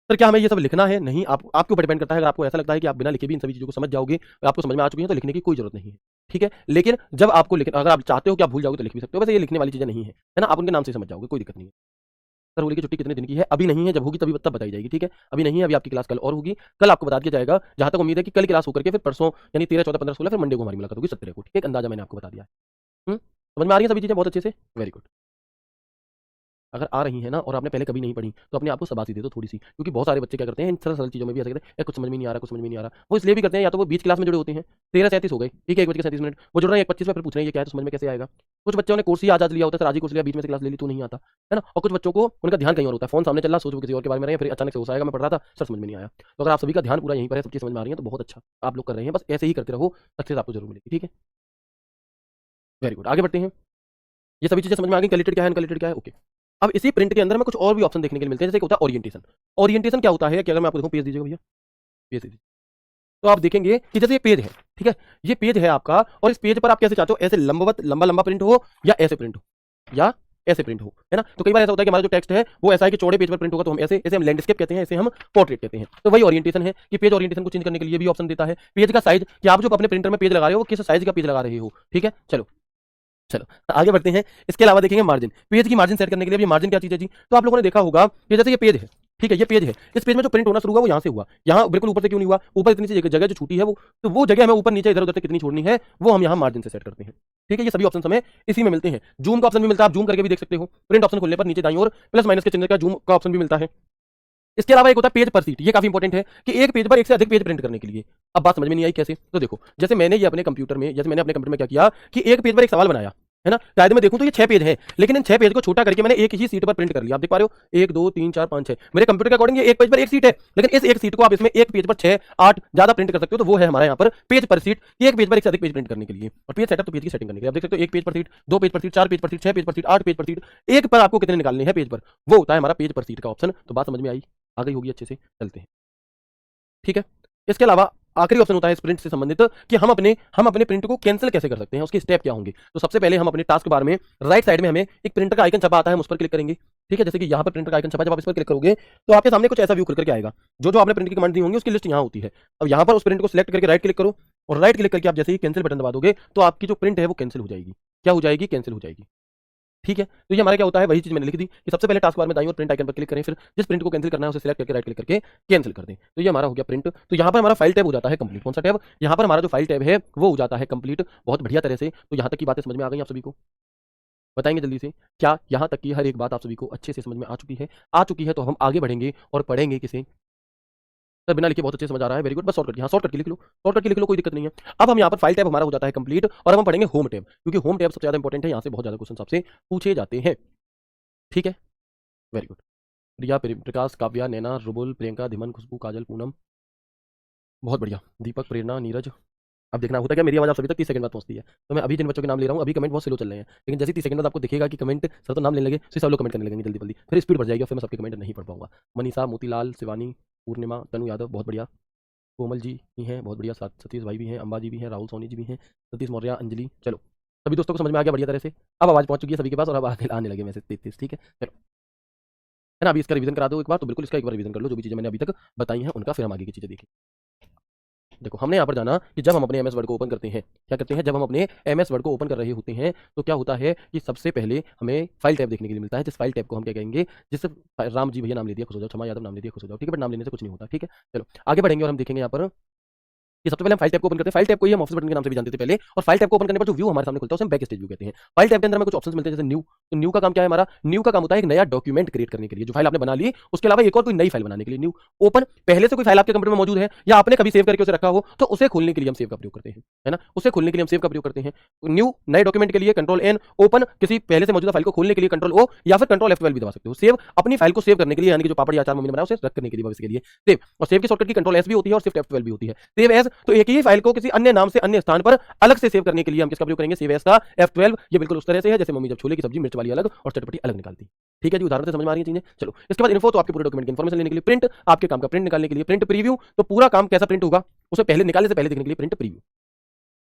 A: सर क्या हमें ये सब लिखना है, नहीं, आपके ऊपर डिपेंड करता है। अगर आपको ऐसा लगता है कि आप बिना लिखे भी इन सभी चीजों को समझ जाओगे, आपको समझ में आ चुकी है, तो लिखने की कोई जरूरत नहीं है। ठीक है, लेकिन जब आपको अगर आप चाहते हो कि आप भूल जाओगे तो लिख भी सकते हो, वैसे ये लिखने वाली चीजें नहीं है ना, आप उनके नाम से समझ जाओगे, कोई दिक्कत नहीं है। सर होली की छुट्टी कितने दिन की है, अभी नहीं है, जब होगी तभी तब बताई जाएगी। ठीक है, अभी नहीं है, अभी आपकी क्लास कल और होगी, कल आपको बता दिया जाएगा। जहां तक उम्मीद है कि कल क्लास होकर के फिर परसों यानी 13 14 15 16 फिर मंडे को हमारी मुलाकात होगी 17 को। ठीक है, एक अंदाजा मैंने आपको बता दिया है। समझ में आ रही है सभी चीजें बहुत अच्छे से, वेरी गुड। अगर आ रही है ना और आपने पहले कभी नहीं पढ़ी तो अपने आप को शाबाशी दे दो थोड़ी सी, क्योंकि बहुत सारे बच्चे क्या करते हैं इन सरल सरल चीज़ों में भी ऐसे कहते हैं कुछ समझ में नहीं आ रहा, कुछ समझ में नहीं आ रहा। वो इसलिए भी करते हैं, या तो वो बीच क्लास में जुड़े होते हैं, 13:37 हो गए, ठीक है, 1:37 वो जुड़ रहे हैं 1:25 में, फिर पूछ रहे हैं ये क्या है, तो समझ में कैसे आएगा। कुछ बच्चों ने कोर्स ही आज लिया होता है, सर आज ही कोर्स लिया, बीच में से क्लास ले ली तो नहीं आता है ना। और कुछ बच्चों को उनका ध्यान कहीं और होता है, फोन सामने चल रहा, सोच वो किसी और के बारे में रहे, फिर अचानक से होश आएगा मैं पढ़ रहा था सर समझ में नहीं आया। तो अगर आप सभी का ध्यान पूरा यहीं पर है, सब चीज़ समझ में आ रही है, तो बहुत अच्छा आप लोग कर रहे हैं, बस ऐसे ही करते रहो, सक्सेस आपको जरूर मिलेगी। ठीक है, वेरी गुड, आगे बढ़ते हैं। ये सभी चीजें समझ में आ गई, कलेक्टेड क्या है अनकलेक्टेड क्या है, ओके। अब इसी प्रिंट के अंदर हमें कुछ और भी ऑप्शन देखने के लिए मिलते हैं, जैसे होता है ओरिएंटेशन। ओरिएंटेशन क्या होता है कि अगर मैं आपको देखूं, पेज दीजिएगा भैया, पेज दीजिए, तो आप देखेंगे कि जैसे ये पेज है, ठीक है, ये पेज है आपका, और इस पेज पर आप कैसे चाहते हो, ऐसे लंबवत लंबा लंबा प्रिंट हो, या ऐसे प्रिंट हो, या ऐसे प्रिंट हो, है ना। तो कई बार ऐसा होता है कि हमारा जो टेक्स्ट है वो ऐसा है कि चौड़े पेज पर प्रिंट होगा, तो हम ऐसे, हम लैंडस्केप कहते हैं, ऐसे हम पोर्ट्रेट कहते हैं। तो वही ओरिएंटेशन है कि पेज ओरिएंटेशन को चेंज करने के लिए भी ऑप्शन देता है। पेज का साइज, कि आप जो अपने प्रिंटर में पेज लगा रहे हो वो किस साइज का पेज लगा रहे हो। ठीक है, चलो चलो आगे बढ़ते हैं। इसके अलावा देखेंगे मार्जिन, पेज की मार्जिन सेट करने के लिए भी मार्जिन क्या चीज है जी। तो आप लोगों ने देखा होगा कि जैसे ये पेज है, ठीक है, ये पेज है, इस पेज में जो प्रिंट होना शुरू हुआ वो यहाँ से हुआ, यहाँ बिल्कुल ऊपर से क्यों नहीं हुआ, ऊपर इतनी सी जगह जो छूटी है वो, तो वो जगह हमें ऊपर नीचे इधर उधर से कितनी छोड़नी है वो हम यहाँ मार्जिन से सेट करते हैं। ठीक है, ये सभी ऑप्शन हमें इसी में मिलते हैं। जूम का ऑप्शन भी मिलता है, आप जूम करके भी देख सकते हो, प्रिंट ऑप्शन खोलने पर नीचे दाईं ओर प्लस माइनस के चिन्ह का जूम का ऑप्शन भी मिलता है। इसके अलावा एक होता है पेज पर सीट, ये काफी इंपॉर्टेंट है कि एक पेज पर एक से अधिक पेज प्रिंट करने के लिए। अब बात समझ में नहीं आई कैसे, तो देखो जैसे मैंने ये अपने कंप्यूटर में, जैसे मैंने अपने कंप्यूटर में क्या किया कि एक पेज पर एक सवाल बनाया, है ना, शायद मैं देखूं तो ये 6 पेज है, लेकिन इन 6 पेज को छोटा करके मैंने एक ही सीट पर प्रिंट कर लिया। आप देख पा रहे हो 1 2 3 4 5 6, मेरे कंप्यूटर के अकॉर्डिंग ये एक पेज पर एक सीट है, लेकिन इस एक सीट को आप इसमें एक पेज पर 6 8 ज्यादा प्रिंट कर सकते हो, तो वो है हमारे यहाँ पर पेज पर सीट, एक पेज पर एक से अधिक पेज प्रिंट करने के लिए। और पेज सेटअप तो पेज की सेटिंग करने के लिए, आप देख सकते हो 1 पेज पर सीट, 2 पेज पर सीट, 4 पेज पर सीट, 6 पेज पर सीट, 8 पेज पर सीट, एक पर आपको कितने निकालने हैं पेज पर, वो होता है हमारा पेज पर सीट का ऑप्शन। तो बात समझ में आई, आ गई होगी अच्छे से, चलते हैं। ठीक है, इसके अलावा आखिरी ऑप्शन होता है इस प्रिंट से संबंधित कि हम अपने प्रिंट को कैंसिल कैसे कर सकते हैं, उसके स्टेप क्या होंगे। तो सबसे पहले हम अपने टास्क बार में राइट साइड में हमें एक प्रिंटर का आइकन छपा आता है, हम उस पर क्लिक करेंगे। ठीक है, जैसे कि यहाँ पर प्रिंटर का आइकन छपा, जब आप इस पर क्लिक करोगे तो आपके सामने कुछ ऐसा व्यू खुल करके आएगा, जो आपने प्रिंट की कमांड दी होंगी उसकी लिस्ट यहाँ होती है। अब यहाँ पर उस प्रिंट को सिलेक्ट करके राइट क्लिक करो, और राइट क्लिक करके आप जैसे ही कैंसिल बटन दबा दोगे तो आपकी जो प्रिंट है वो कैंसिल हो जाएगी। क्या हो जाएगी, कैंसिल हो जाएगी। ठीक है, तो ये हमारा क्या होता है, वही चीज मैंने लिख दी कि सबसे पहले टास्क बार में दाईं ओर प्रिंट आइकन पर क्लिक करें, फिर जिस प्रिंट को कैंसिल करना है उसे सिलेक्ट करके राइट क्लिक करके कैंसिल कर दें। तो ये हमारा हो गया प्रिंट। तो यहाँ पर हमारा फाइल टैब हो जाता है कंप्लीट। कौन सा टैब, यहाँ पर हमारा जो फाइल टैब है वो हो जाता है कंप्लीट, बहुत बढ़िया तरह से। तो यहाँ तक की बातें समझ में आ गई आप सभी को, बताएंगे जल्दी से, क्या यहाँ तक की हर एक बात आप सभी को अच्छे से समझ में आ चुकी है। आ चुकी है तो हम आगे बढ़ेंगे और पढ़ेंगे किसे, सर बिना लिखे बहुत अच्छे से समझ आ रहा है, वेरी गुड। बस शॉर्टकट, यहाँ शॉर्टकट लिख लो, शॉर्टकट लिख लो, कोई दिक्कत नहीं है। अब हम यहाँ पर फाइल टैब हमारा हो जाता है कंप्लीट, और अब हम पढ़ेंगे होम टैब, क्योंकि होम टैब सबसे ज्यादा इंपॉर्टेंट है, यहाँ से बहुत ज्यादा क्वेश्चन आपसे पूछे जाते हैं। ठीक है, वेरी गुड। प्रिया, प्रकाश, काव्या, नैना, रुबुल, प्रियंका, धीमन, खुशबू, काजल, पूनम, बहुत बढ़िया, दीपक, प्रेरणा, नीरज। अब देखना होता है क्या, मेरी आवाज आप सभी तक 30 सेकंड बाद पहुंचती है, तो मैं अभी जिन बच्चों के नाम ले रहा हूँ, अभी कमेंट बहुत स्लो चल रहे हैं, लेकिन जैसे 30 सेकंड बाद आपको दिखेगा कि कमेंट सर तो नाम लेने लगे, फिर सब लोग कमेंट करने लगेंगे जल्दी जल्दी, फिर स्पीड बढ़ जाएगी, फिर मैं सबके कमेंट नहीं पढ़ पाऊंगा। मनीषा, मोतीलाल, शिवानी, पूर्णिमा, तनु यादव, बहुत बढ़िया, कोमल जी भी हैं, बहुत बढ़िया, सतीश भाई भी हैं, अंबा जी भी हैं, राहुल सोनी जी भी हैं, सतीश मौर्य, अंजलि। चलो सभी दोस्तों को समझ में आ गया बढ़िया तरह से, अब आवाज पहुंच चुकी है सभी के पास, और अब आने लगे मैसेज 33। ठीक है, चलो, है ना। अभी इसका रिवीजन करा दो एक बार, तो बिल्कुल इसका एक बार रिवीजन कर लो, जो भी चीजें मैंने अभी तक बताई हैं उनका, फिर हम आगे की चीजें देखें। देखो हमने यहाँ पर जाना कि जब हम अपने एमएस वर्ड को ओपन करते हैं, क्या करते हैं, जब हम अपने एमएस वर्ड को ओपन कर रहे होते हैं तो क्या होता है कि सबसे पहले हमें फाइल टैब देखने के लिए मिलता है, जिस फाइल टैब को हम क्या कहेंगे, जिस राम जी भैया नाम ले दिया खुश हो जाओ, क्षमा यादव नाम ले दिया खुश हो जाओ। ठीक है, बट नाम लेने से कुछ नहीं होता। ठीक है, चलो आगे बढ़ेंगे और हम देखेंगे यहाँ पर कि सबसे पहले हम फाइल टैब को ओपन करते हैं। फाइल टैब को ही हम ऑफिस बटन के नाम से भी जानते थे पहले, और फाइल टैब को ओपन करने पर जो व्यू हमारे सामने खुलता है उसे हम बैक स्टेज व्यू कहते हैं। फाइल टैब के अंदर हमें कुछ ऑप्शंस मिलते हैं जैसे न्यू। तो न्यू का काम क्या है हमारा? न्यू का काम होता है एक नया डॉक्यूमेंट क्रिएट करने के लिए, जो फाइल आपने बना ली उसके अलावा एक और कोई नई फाइल बनाने के लिए न्यू। ओपन, पहले से कोई फाइल आपके कंप्यूटर में मौजूद है या आपने कभी सेव करके उसे रखा हो तो उसे खोलने के लिए हम सेव का प्रयोग करते हैं, है ना, उसे खोलने के लिए हम सेव का प्रयोग करते हैं। न्यू नए डॉक्यूमेंट के लिए कंट्रोल एन, ओपन किसी पहले से मौजूदा फाइल को खोलने के लिए कंट्रोल ओ, या फिर कंट्रोल F12 भी दबा सकते हो। सेव अपनी फाइल को सेव करने के लिए, यानी कि जो पापड़ या अचार मम्मी ने बनाया उसे रख करने के लिए, भविष्य के लिए सेव। और सेव की शॉर्टकट की कंट्रोल एस भी होती है और शिफ्ट F12 भी होती है। सेव एज, तो एक ही फाइल को किसी अन्य नाम से अन्य स्थान पर अलग से सेव करने के लिए हम किसका प्रयोग करेंगे? सेव एज का F12। ये बिल्कुल उस तरह से है जैसे मम्मी जब छोले की सब्जी मिर्च वाली अलग और चटपटी अलग निकालती। ठीक है जी, उदाहरण से समझ में आ रही है चीजें। चलो इसके बाद इन्फो, तो आपके पूरे डॉक्यूमेंट की इन्फॉर्मेशन लेने के लिए। प्रिंट, आपके काम का प्रिंट निकालने के लिए। प्रिंट प्रीव्यू, तो पूरा काम कैसा प्रिंट होगा उसे पहले निकालने से पहले देखने के लिए प्रिंट प्रीव्यू।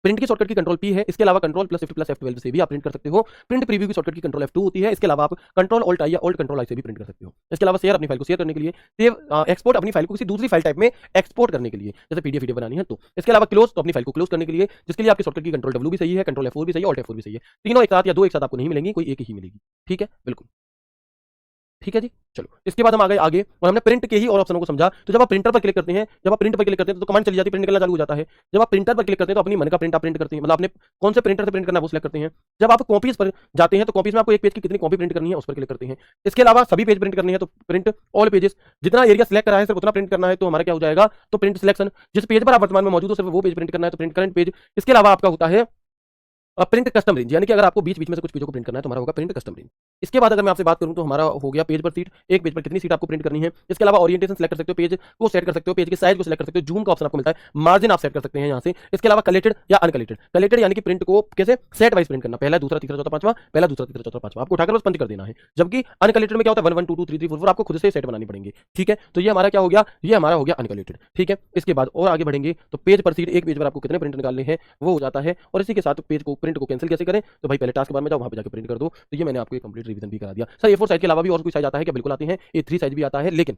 A: प्रिंट की शॉर्टकट की कंट्रोल पी है, इसके अलावा control plus shift plus F12 से भी आप प्रिंट कर सकते हो। प्रिंट प्रीव्यू की शॉर्टकट की कंट्रोल F2 होती है, इसके अलावा आप कंट्रोल ऑल्ट आई या ऑल्ट कंट्रोल आई से भी प्रिंट कर सकते हो। इसके अलावा शेयर, अपनी फाइल को शेयर करने के लिए। सेव, एक्सपोर्ट, अपनी फाइल को किसी दूसरी फाइल टाइप में एक्सपोर्ट करने के लिए, जैसे पीडीएफ वीडियो बनानी है तो। इसके अलावा क्लोज, तो अपनी फाइल को क्लोज करने के लिए, जिसके लिए आपकी शॉर्टकट की कंट्रोल W भी सही है, कंट्रोल F4 भी सही है, ऑल्ट F4 भी सही है। तीनों एक साथ या दो एक साथ आपको नहीं मिलेंगी, कोई एक ही मिलेगी। ठीक है, बिल्कुल ठीक है जी। चलो इसके बाद हम आगे और हमने प्रिंट के ही और ऑप्शनों को समझा। तो जब आप प्रिंटर पर क्लिक करते हैं, जब आप प्रिंट पर क्लिक करते हैं तो कमांड चली जाती है, प्रिंट निकलना चालू हो जाता है। जब आप प्रिंटर पर क्लिक करते हैं तो अपनी मन का प्रिंट आप प्रिंट करते हैं, मतलब आपने कौन से प्रिंटर से प्रिंट करना है वो सिलेक्ट करते हैं। जब आप कॉपीज पर जाते हैं तो कॉपीज में आपको एक पेज की कितनी कॉपी प्रिंट करनी है उस पर क्लिक करते हैं। इसके अलावा सभी पेज प्रिंट करनी है तो प्रिंट ऑल पेजेस, जितना एरिया सिलेक्ट करा है सिर्फ उतना प्रिंट करना है तो हमारा क्या हो जाएगा? तो प्रिंट सिलेक्शन, जिस पेज पर आप वर्तमान में मौजूद हो सिर्फ वो पेज प्रिंट करना है तो प्रिंट करंट पेज। इसके अलावा आपका होता है प्रिंट कस्टम रेंज, यानी कि अगर आपको बीच बीच में से कुछ पेजों को प्रिंट करना है तो हमारा होगा प्रिंट कस्टम रेंज। इसके बाद अगर मैं आपसे बात करूं तो हमारा हो गया पेज पर सीट, एक पेज पर कितनी सीट आपको प्रिंट करनी है। इसके अलावा ओरिएंटेशन सेलेक्ट कर सकते हो, पेज को सेट कर सकते हो, पेज के साइज को सेलेक्ट कर सकते हो, जूम का ऑप्शन आपको मिलता है, मार्जिन आप सेट कर सकते हैं यहाँ से। इसके अलावा कलेक्टेड या अनकलेक्टेड, कलेक्टेड यानी कि प्रिंट को कैसे सेट वाइज प्रिंट करना, पहला दूसरा तीसरा चौथा पांचवा, पहला दूसरा तीसरा चौथा पांचवा आपको उठाकर बस पंच कर देना है। जबकि अनकलेक्टेड में क्या होता है 1 1 2 2 3 3 4 4 आपको खुद से सेट बनानी पड़ेंगे। ठीक है, तो ये हमारा क्या हो गया? ये हमारा हो गया अनकलेक्टेड। ठीक है, इसके बाद और आगे बढ़ेंगे तो पेज पर सीट, एक पेज पर आपको कितने प्रिंट निकालने हैं वो हो जाता है। और इसी के साथ पेज को प्रिंट को कैंसिल कैसे करें, तो भाई पहले टास्क के बारे में जाओ, वहां पे जाकर प्रिंट कर दो। तो ये मैंने आपको एक कंप्लीट रिवीजन भी करा दिया। सर A4 साइज के अलावा भी और कोई साइज आता है क्या? बिल्कुल आते हैं, A3 साइज भी आता है, लेकिन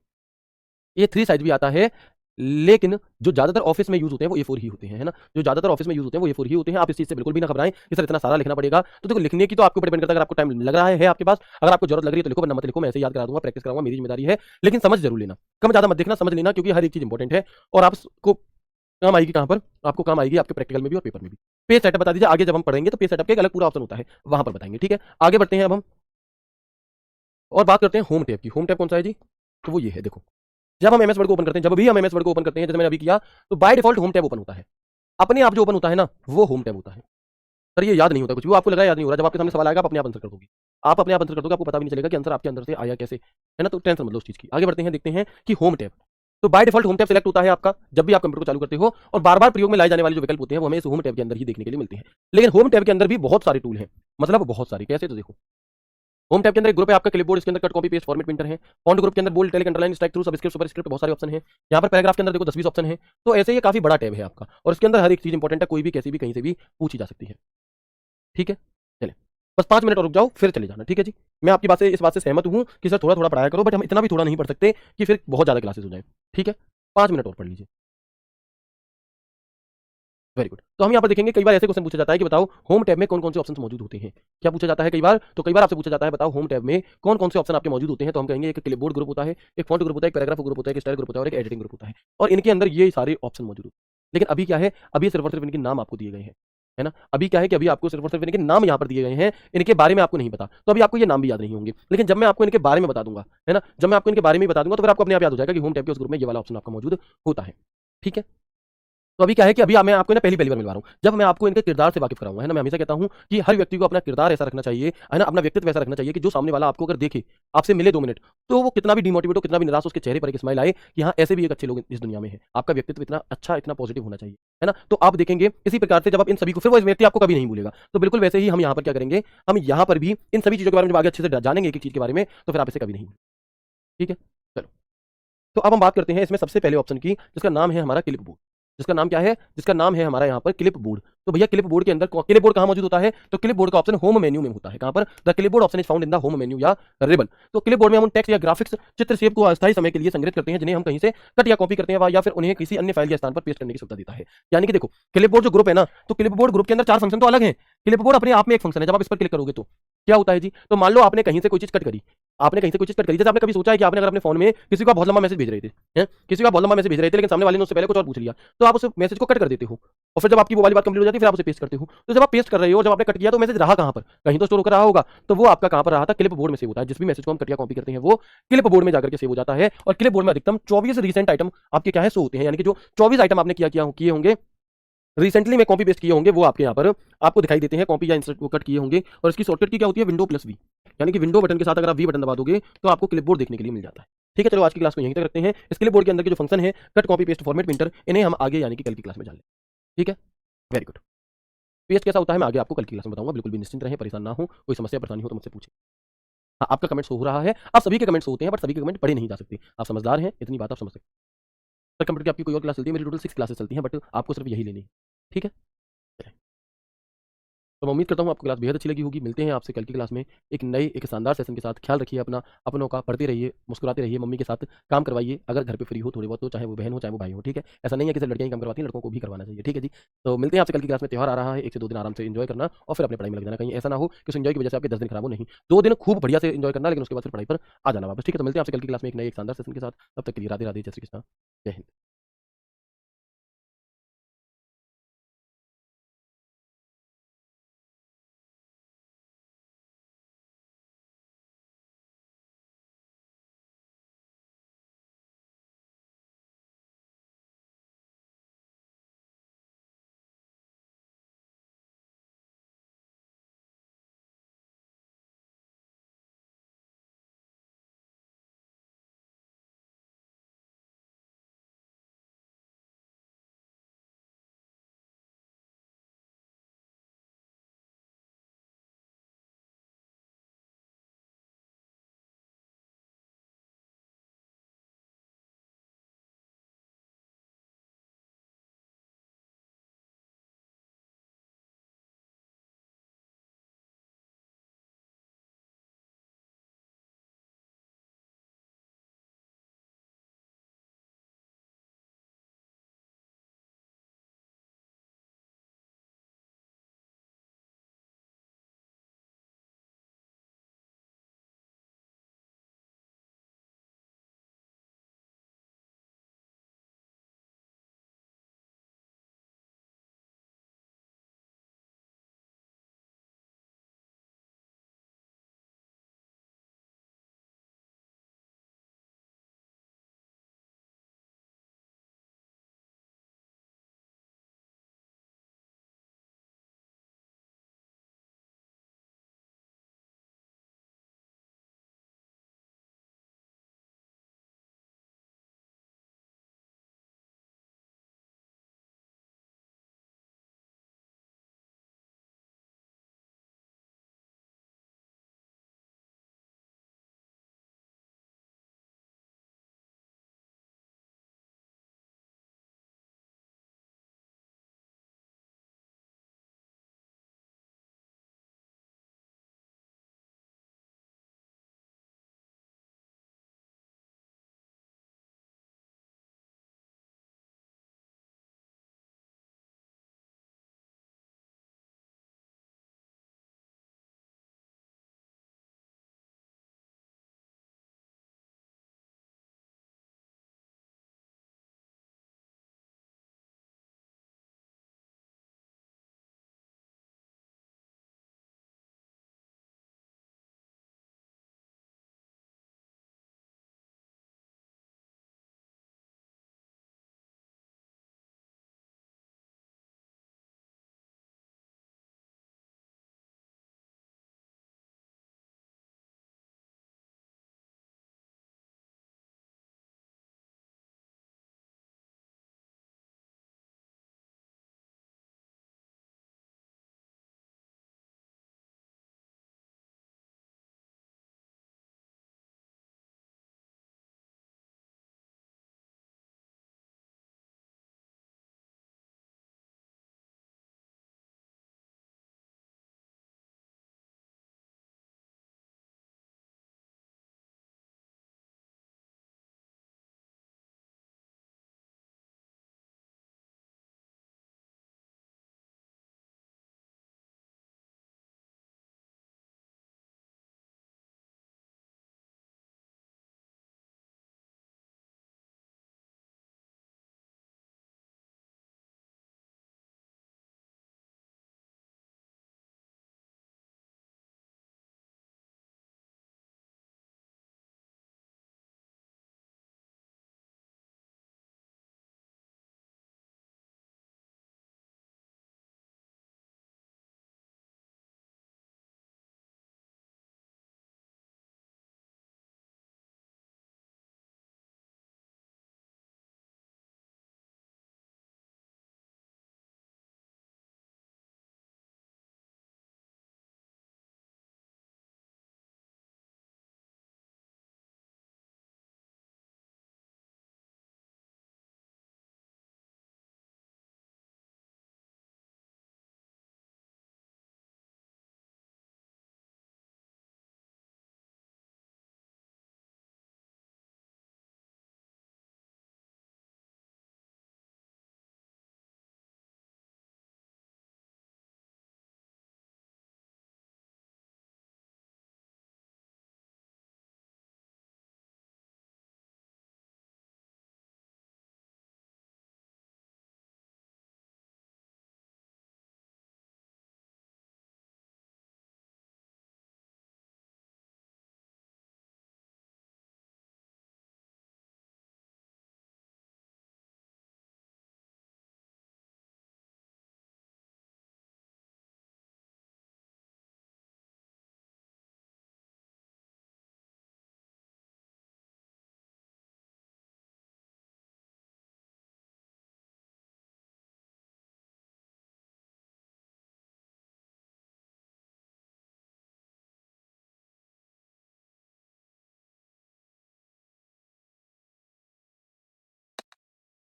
A: A3 साइज भी आता है, लेकिन जो ज्यादातर ऑफिस में यूज होते हैं वो A4 ही होते हैं, है ना, जो ज्यादातर ऑफिस में यूज होते हैं वो A4 ही होते हैं। आप इस चीज से बिल्कुल भी ना घबराएं कि सर इतना सारा लिखना पड़ेगा। तो देखो लिखने की तो आपको डिपेंड करता है, अगर आपको टाइम लग रहा है आपके पास, अगर आपको जरूरत लग रही है तो लिखो, वरना मत लिखो, मैं ऐसे याद करा दूंगा, प्रैक्टिस कराऊंगा, मेरी जिम्मेदारी है। लेकिन समझ जरूर लेना, कम ज्यादा मत देखना, समझ लेना, क्योंकि हर एक चीज इंपॉर्टेंट है और आपको काम आएगी कहां पर? आपको काम आएगी आपके प्रैक्टिकल में भी और पेपर में भी। पेज सेटअप बता दीजिए, आगे जब हम पढ़ेंगे तो पेज सेटअप का एक अलग पूरा ऑप्शन होता है, वहां पर बताएंगे। ठीक है, आगे बढ़ते हैं अब हम और बात करते हैं होम टैब की। होम टैब कौन सा है जी? तो वो ये है, देखो जब हम एमएस वर्ड को ओपन करते हैं, जब भी हम एमएस वर्ड को ओपन करते हैं, जैसे मैंने अभी किया, तो by default home tab open होता है, अपने आप जो ओपन होता है ना वो होम टैब होता है। सर ये याद नहीं होता कुछ भी, आपको लग रहा है याद नहीं हो रहा, जब आपके सामने सवाल आएगा आप अपने आप आंसर कर दोगे, आप अपने आप आंसर कर दोगे, आपको पता भी नहीं चलेगा कि आंसर आपके अंदर से आया कैसे, है ना। तो टेंशन मतलब उस चीज की। आगे बढ़ते हैं, देखते हैं कि होम टैब, तो by default home tab select होता है आपका जब भी आप कंप्यूटर को चालू करते हो, और बार बार प्रयोग में लाए जाने वाले जो विकल्प होते हैं वो हमें इस होम टैब के अंदर ही देखने के लिए मिलते हैं। लेकिन होम टैब के अंदर भी बहुत सारे टूल हैं, मतलब बहुत सारे, कैसे? तो देखो होम टैब के अंदर एक ग्रुप है आपका क्लिपबोर्ड, इसके अंदर cut copy paste format printer है। फॉन्ट ग्रुप के अंदर bold italic underline strike through subscript superscript बहुत सारे ऑप्शन हैं। यहाँ पर पैराग्राफ के अंदर देखो 10-20 ऑप्शन है। तो ऐसे ये काफी बड़ा टैब है आपका, और इसके अंदर हर एक चीज इंपॉर्टेंट है, कोई भी कैसी भी कहीं से भी पूछी जा सकती है। ठीक है, चले बस 5 मिनट और रुक जाओ फिर चले जाना। ठीक है जी, मैं आपकी बात से इस बात से सहमत हूँ कि सर थोड़ा थोड़ा पढ़ाया करो, बट हम इतना भी थोड़ा नहीं पढ़ सकते कि फिर बहुत ज्यादा क्लासेस हो जाए। ठीक है, 5 मिनट और पढ़ लीजिए। Very good. तो हम यहाँ पर देखेंगे कई बार ऐसे क्वेश्चन पूछा जाता है कि बताओ होम टैब में कौन कौन से ऑप्शन मौजूद होते हैं। क्या पूछा जाता है कई बार? तो कई बार आपसे पूछा जाता है बताओ होम टैब में कौन कौन से ऑप्शन आपके मौजूद होते हैं। तो हम कहेंगे एक क्लिपबोर्ड ग्रुप होता है, एक फॉन्ट ग्रुप होता है, एक पैराग्राफ ग्रुप होता है, एक स्टाइल ग्रुप होता है और एक एडिटिंग ग्रुप होता है, और इनके अंदर ये सारे ऑप्शन मौजूद होते हैं। लेकिन अभी क्या है, अभी सिर्फ और सिर्फ इनके नाम आपको दिए गए हैं, है ना। अभी क्या है कि अभी आपको सिर्फ और सिर्फ इनके नाम यहाँ पर दिए गए हैं, इनके बारे में आपको नहीं पता, तो अभी आपको ये नाम भी याद नहीं होंगे। लेकिन जब मैं आपको इनके बारे में बता दूंगा, है ना, जब मैं आपको इनके बारे में बता दूंगा तो फिर आपको अपने आप याद हो जाएगा कि होम टैब के उस ग्रुप में ये वाला ऑप्शन आपका मौजूद होता है। ठीक है, तो अभी क्या है कि अभी मैं आपको ना पहली बार मिलवा रहा हूँ, जब मैं आपको इनके किरदार से वाकिफ कराऊंगा, है ना। मैं हमेशा कहता हूँ कि हर व्यक्ति को अपना किरदार ऐसा रखना चाहिए, है ना, अपना व्यक्तित्व ऐसा रखना चाहिए कि जो सामने वाला आपको अगर देखे, आपसे मिले 2 मिनट, तो वो कितना भी डिमोटिवेट हो, कितना भी निराश, उसके चेहरे पर एक स्माइल आए कि हाँ ऐसे भी एक अच्छे लोग इस दुनिया में है। आपका व्यक्तित्व इतना अच्छा, इतना पॉजिटिव होना चाहिए, है ना। तो आप देखेंगे इसी प्रकार से जब आप इन सभी को, फिर वो व्यक्ति आपको कभी नहीं भूलेगा। तो बिल्कुल वैसे ही हम यहाँ पर क्या करेंगे, हम यहाँ पर भी इन सभी चीजों के बारे में जब आगे अच्छे से जानेंगे एक एक चीज के बारे में, तो फिर आप इसे कभी नहीं भूलेंगे। ठीक है, चलो तो अब हम बात करते हैं इसमें सबसे पहले ऑप्शन की, जिसका नाम है हमारा क्लिप बोर्ड। जिसका नाम क्या है? जिसका नाम है हमारा यहाँ पर क्लिप बोर्ड। तो भैया क्लिप बोर्ड के अंदर क्लिप बोर्ड कहाँ मौजूद होता है? तो क्लिप बोर्ड का ऑप्शन होम मेन्यू में होता है। कहाँ पर? The clip board option is found in the home menu या रिबन। तो क्लिप बोर्ड में हम टेक्स्ट या ग्राफिक्स चित्र शेप को अस्थायी समय के लिए संग्रहित करते हैं, जिन्हें हम कहीं से कट या कॉपी करते हैं या फिर उन्हें किसी अन्य फाइल या स्थान पर पेस्ट करने की सुविधा देता है। यानी कि देखो क्लिप बोर्ड जो ग्रुप है ना, तो क्लिप बोर्ड ग्रुप के अंदर 4 फंक्शन तो अलग है। क्लिप बोर्ड अपने आप में एक फंक्शन है, जब आप इस पर क्लिक करोगे तो क्या होता है जी? तो मान लो आपने कहीं से कोई चीज़ कट करी, आपने कहीं से कोई चीज़ कट करी, जैसे आपने कभी सोचा है कि आपने अगर अपने फ़ोन में किसी को आप बहुत लंबा मैसेज भेज रहे थे, हैं? किसी को आप बहुत लंबा मैसेज भेज रहे थे, लेकिन सामने वाले ने उससे पहले कुछ और पूछ लिया, तो आप उस मैसेज को कट कर देते हो और फिर जब आपकी वो वाली बात कंप्लीट हो जाती है, फिर आप उसे पेस्ट करते हो। तो जब आप पेस्ट कर रहे हो और जब आपने कट किया तो मैसेज रहा कहाँ पर? कहीं तो स्टोर होकर रहा होगा, तो वो आपका कहाँ पर रहा था? क्लिप बोर्ड में सेव होता है। जिस भी मैसेज को हम कट या कॉपी करते हैं, वो क्लिप बोर्ड में जाकर के सेव हो जाता है और क्लिप बोर्ड में अधिकतम 24 रीसेंट आइटम आपके क्या है, शो होते हैं। यानी कि जो 24 आइटम आपने किए होंगे रिसेंटली में कॉपी पेस्ट किए होंगे, वो आपके यहाँ पर आपको दिखाई देते हैं, कॉपी या इंसर्ट वो कट किए होंगे। और इसकी शॉर्टकट की क्या होती है? विंडो प्लस वी, यानी कि विंडो बटन के साथ अगर आप वी बटन दबा दोगे तो आपको क्लिपबोर्ड देखने के लिए मिल जाता है। ठीक है, चलो आज की क्लास को यहीं तक रखते हैं। इस क्लिपबोर्ड के अंदर के जो फंक्शन है, cut, copy, paste, format, printer, इन्हें हम आगे यानी कि कल की क्लास में जान लें। ठीक है, वेरी गुड। पेस्ट कैसा होता है मैं आगे आपको कल की क्लास में बताऊंगा। बिल्कुल भी निश्चिंत रहें, परेशान ना हो, कोई समस्या परेशानी हो तो मुझसे पूछें। हाँ, आपका कमेंट शो हो रहा है, आप सभी के कमेंट्स होते हैं, बट सभी के कमेंट पढ़े नहीं जा सकते। आप समझदार हैं, इतनी बात आप समझ सकते हैं। सर, कंप्यूटर की आपकी कोई और क्लास चलती है? मेरी टोटल 6 क्लासेस चलती हैं, बट आपको सिर्फ यही लेनी है। ठीक है, तो मैं उम्मीद करता हूँ आपको क्लास बेहद अच्छी लगी होगी। मिलते हैं आपसे कल की क्लास में एक नए एक शानदार सेशन के साथ। ख्याल रखिए अपना, अपनों का, पढ़ते रहिए, मुस्कुराते रहिए, मम्मी के साथ काम करवाइए अगर घर पे फ्री हो थोड़े बहुत, तो चाहे वो बहन हो चाहे वो भाई हो। ठीक है, ऐसा नहीं है कि सिर्फ लड़कियां ही काम करवाती हैं, लड़कों को भी करवाना चाहिए। ठीक है जी, तो मिलते हैं आपसे कल की क्लास में। त्यौहार आ रहा है, 1 से 2 दिन आराम से एंजॉय करना और फिर अपने पढ़ाई में लग जाना। कहीं ऐसा ना हो कि उस एंजॉय की वजह से आपके 10 दिन खराब हो। नहीं, 2 दिन खूब बढ़िया से एंजॉय करना, लेकिन उसके बाद फिर पढ़ाई पर आ जाना वापस। ठीक है, तो मिलते हैं आपसे कल की क्लास में एक नए एक शानदार सेशन के साथ। तब तक के लिए राधे राधे, जय श्री कृष्णा, जय हिंद।